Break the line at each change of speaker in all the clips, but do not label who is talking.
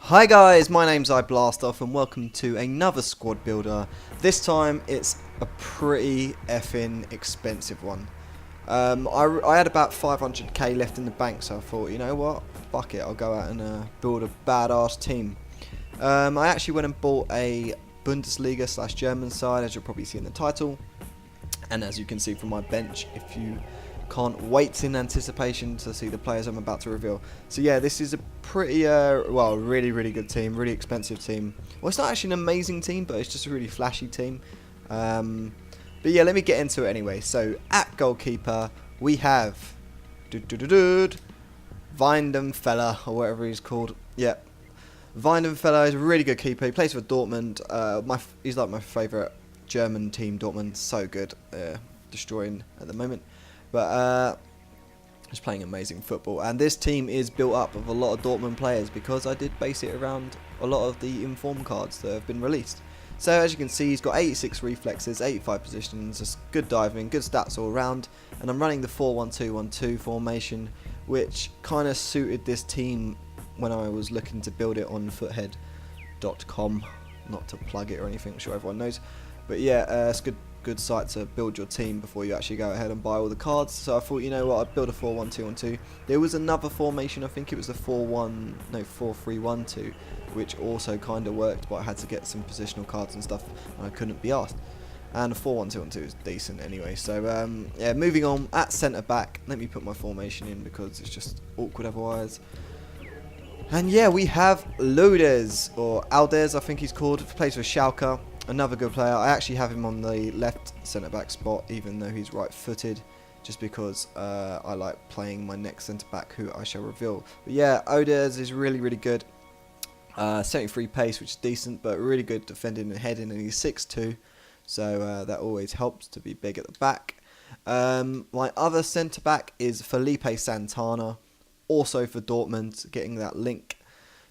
Hi guys, my name's iBlastoff and welcome to another squad builder. This time it's a pretty effing expensive one. I had about 500k left in the bank, so I thought, you know what, fuck it, I'll go out and build a badass team. I actually went and bought a Bundesliga / German side, as you'll probably see in the title. And as you can see from my bench, if you can't wait in anticipation to see the players I'm about to reveal. So yeah, this is a pretty, really good team, really expensive team. Well, it's not actually an amazing team, but it's just a really flashy team. But yeah, let me get into it anyway. So at goalkeeper, we have Weidenfeller, or whatever he's called. Yeah, Weidenfeller is a really good keeper. He plays for Dortmund. He's like my favourite German team. Dortmund, so good, destroying at the moment. But just playing amazing football, and this team is built up of a lot of Dortmund players because I did base it around a lot of the inform cards that have been released. So as you can see, he's got 86 reflexes, 85 positions, just good diving, good stats all around, and I'm running the 4-1-2-1-2 formation, which kind of suited this team when I was looking to build it on foothead.com. Not to plug it or anything, I'm sure everyone knows, but yeah, it's good site to build your team before you actually go ahead and buy all the cards. So I thought, you know what, I'd build a 4-1-2-1-2. There was another formation, I think it was the 4-3-1-2, which also kind of worked, but I had to get some positional cards and stuff, and I couldn't be asked. And the 4-1-2-1-2 is decent anyway. So yeah, moving on, at centre back, let me put my formation in because it's just awkward otherwise. And yeah, we have Lodes, or Aldez I think he's called, plays for Schalke. Another good player. I actually have him on the left centre-back spot, even though he's right-footed, just because I like playing my next centre-back, who I shall reveal. But yeah, Odez is really good. 73 pace, which is decent, but really good defending and heading, and he's 6'2", so that always helps to be big at the back. My other centre-back is Felipe Santana, also for Dortmund, getting that link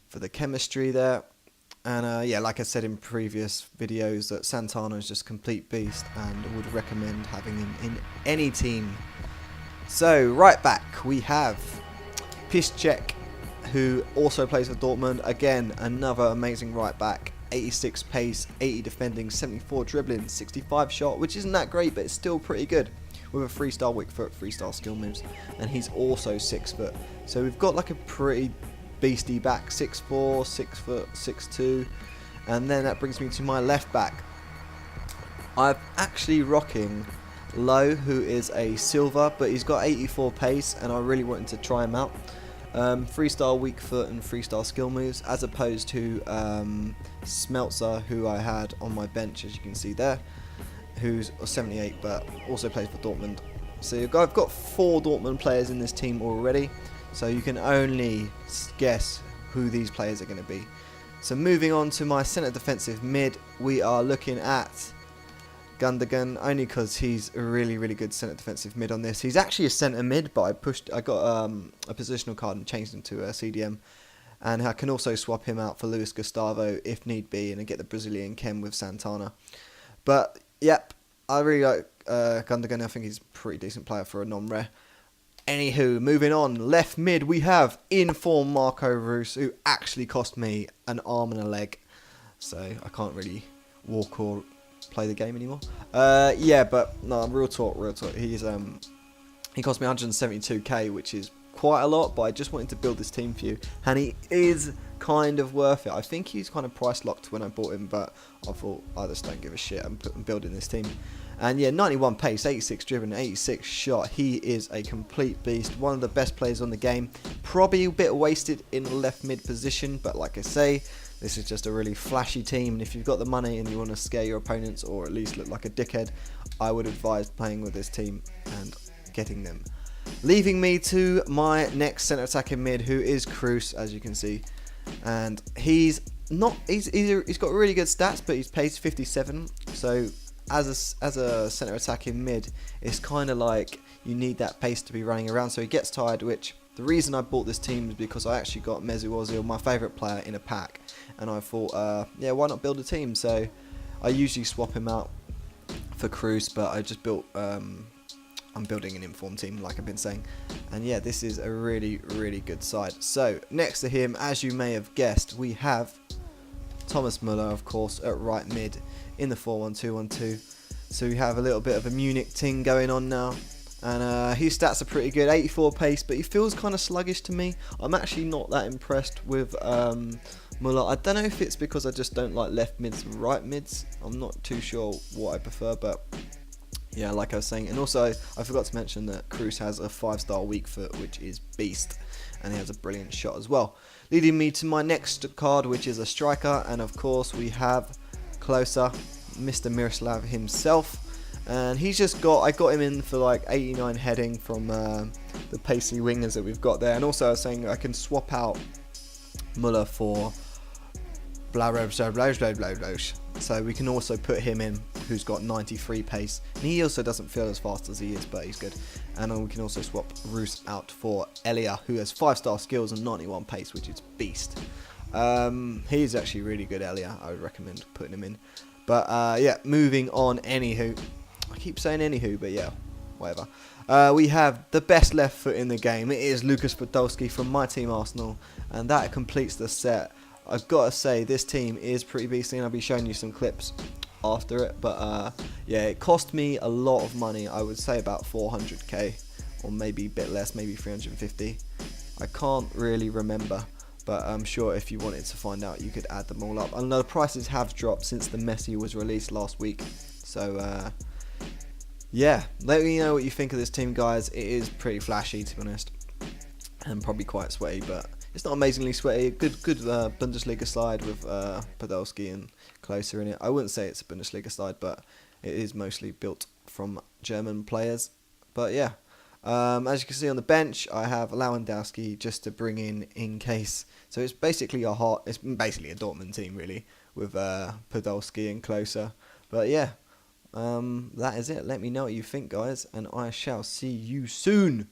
for the chemistry there. And yeah, like I said in previous videos, that Santana is just a complete beast and would recommend having him in any team. So, right back, we have Piszczek, who also plays for Dortmund. Again, another amazing right back. 86 pace, 80 defending, 74 dribbling, 65 shot, which isn't that great, but it's still pretty good. With a 3-star weak foot, 3-star skill moves. And he's also 6 foot. So we've got like a pretty beastie back, 6'4", 6 foot, 6'2", and then that brings me to my left back. I'm actually rocking Low, who is a silver, but he's got 84 pace, and I really wanted to try him out. 3-star weak foot and 3-star skill moves, as opposed to Smeltzer, who I had on my bench, as you can see there, who's 78, but also plays for Dortmund. So I've got 4 Dortmund players in this team already. So you can only guess who these players are going to be. So moving on to my centre defensive mid, we are looking at Gundogan, only because he's a really good centre defensive mid on this. He's actually a centre mid, but I got a positional card and changed him to a CDM. And I can also swap him out for Luis Gustavo if need be, and I get the Brazilian chem with Santana. But yep, I really like Gundogan. I think he's a pretty decent player for a non-rare. Anywho, moving on, left mid, we have inform Marco Reus, who actually cost me an arm and a leg, so I can't really walk or play the game anymore. Yeah, but no, real talk. He cost me 172k, which is quite a lot, but I just wanted to build this team for you, and he is kind of worth it. I think he's kind of price locked when I bought him, but I thought I just don't give a shit. I'm building this team. And yeah, 91 pace, 86 driven, 86 shot. He is a complete beast. One of the best players on the game. Probably a bit wasted in the left mid position, but like I say, this is just a really flashy team. And if you've got the money and you want to scare your opponents, or at least look like a dickhead, I would advise playing with this team and getting them. Leaving me to my next centre attacking mid, who is Cruz, as you can see. And he's got really good stats, but he's pace 57, so as a centre attacking mid, it's kind of like you need that pace to be running around, so he gets tired, which the reason I bought this team is because I actually got Mesut Ozil, my favourite player, in a pack, and I thought, yeah, why not build a team? So I usually swap him out for Cruz, but I just built I'm building an informed team, like I've been saying. And yeah, this is a really, really good side. So, next to him, as you may have guessed, we have Thomas Müller, of course, at right mid in the 4-1-2-1-2. So we have a little bit of a Munich ting going on now. And his stats are pretty good, 84 pace, but he feels kind of sluggish to me. I'm actually not that impressed with Müller. I don't know if it's because I just don't like left mids and right mids. I'm not too sure what I prefer, but yeah, like I was saying. And also, I forgot to mention that Cruz has a 5-star weak foot, which is beast. And he has a brilliant shot as well. Leading me to my next card, which is a striker. And of course, we have Closer, Mr. Miroslav himself. And he's just got, I got him in for like 89 heading from the pacey wingers that we've got there. And also I was saying I can swap out Müller for so we can also put him in, who's got 93 pace. And he also doesn't feel as fast as he is, but he's good. And we can also swap Roos out for Elia, who has 5-star skills and 91 pace, which is beast. He's actually really good, Elia. I would recommend putting him in. But yeah, moving on, anywho. I keep saying anywho, but yeah, whatever. We have the best left foot in the game. It is Lukas Podolski from my team Arsenal, and that completes the set. I've got to say, this team is pretty beastly, and I'll be showing you some clips after it. But yeah, it cost me a lot of money. I would say about 400k, or maybe a bit less, maybe 350. I can't really remember, but I'm sure if you wanted to find out, you could add them all up. I know the prices have dropped since the Messi was released last week. So yeah, let me know what you think of this team, guys. It is pretty flashy, to be honest, and probably quite sweaty, but it's not amazingly sweaty. Good Bundesliga side with Podolski and Closer in it. I wouldn't say it's a Bundesliga side, but it is mostly built from German players. But yeah, as you can see on the bench, I have Lewandowski just to bring in case. So it's basically it's basically a Dortmund team really with Podolski and Closer. But yeah, that is it. Let me know what you think, guys, and I shall see you soon.